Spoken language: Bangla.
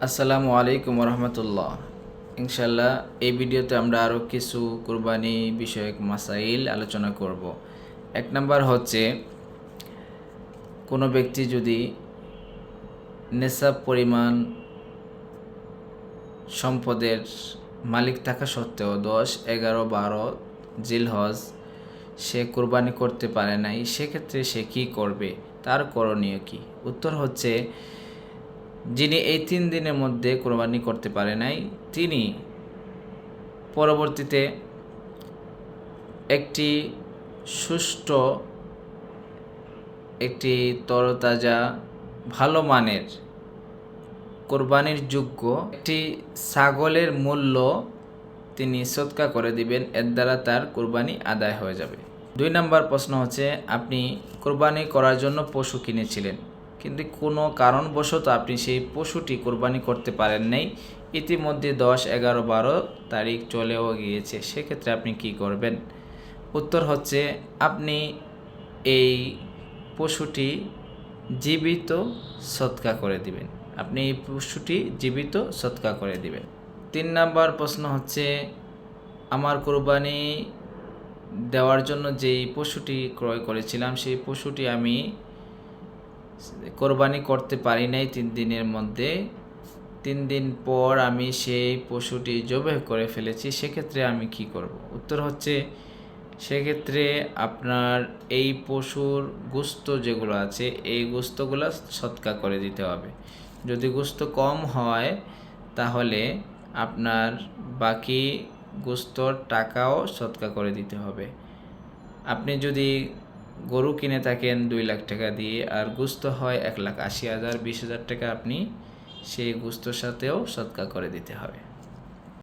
আসসালামু আলাইকুম রহমতুল্লাহ। ইনশাল্লাহ এই ভিডিওতে আমরা আরও কিছু কুরবানি বিষয়ক মাসাইল আলোচনা করব। এক নাম্বার হচ্ছে, কোনো ব্যক্তি যদি নেশাব পরিমাণ সম্পদের মালিক থাকা সত্ত্বেও 10, 11, 12 জিলহজ সে কুরবানি করতে পারে নাই, সেক্ষেত্রে সে কী করবে, তার করণীয় কী? উত্তর হচ্ছে, যিনি এই 3 দিনের মধ্যে কোরবানি করতে পারে নাই, তিনি পরবর্তীতে একটি সুষ্ঠু, একটি তরতাজা, ভালো মানের কোরবানির যোগ্য একটি ছাগলের মূল্য তিনি সদকা করে দিবেন। এর দ্বারা তার কোরবানি আদায় হয়ে যাবে। 2 নম্বর প্রশ্ন হচ্ছে, আপনি কোরবানি করার জন্য পশু কিনেছিলেন, কিন্তু কোনো কারণবশত আপনি সেই পশুটি কোরবানি করতে পারেন নাই, ইতিমধ্যে 10, 11, 12 তারিখ চলেও গিয়েছে, সেক্ষেত্রে আপনি কি করবেন? উত্তর হচ্ছে, আপনি এই পশুটি জীবিত সদকা করে দিবেন। আপনি এই পশুটি জীবিত সদকা করে দিবেন। 3 নম্বর প্রশ্ন হচ্ছে, আমার কোরবানি দেওয়ার জন্য যেই পশুটি ক্রয় করেছিলাম, সেই পশুটি আমি কোরবানি করতে পারি নাই 3 দিনের মধ্যে। 3 দিন পর আমি সেই পশুটি জবাই করে ফেলেছি, সেক্ষেত্রে আমি কি করব? উত্তর হচ্ছে, সেক্ষেত্রে আপনার এই পশুর গোশত যেগুলো আছে, এই গোশতগুলো সদকা করে দিতে হবে। যদি গোশত কম হয়, তাহলে আপনার বাকি গোশতর টাকাও সদকা করে দিতে হবে। আপনি যদি গরু কিনে থাকেন 2 লাখ টাকা দিয়ে, আর গোশত হয় 1,80,000, 20,000 টাকা, আপনি সেই গোশতর সাথেও সদকা করে দিতে হবে।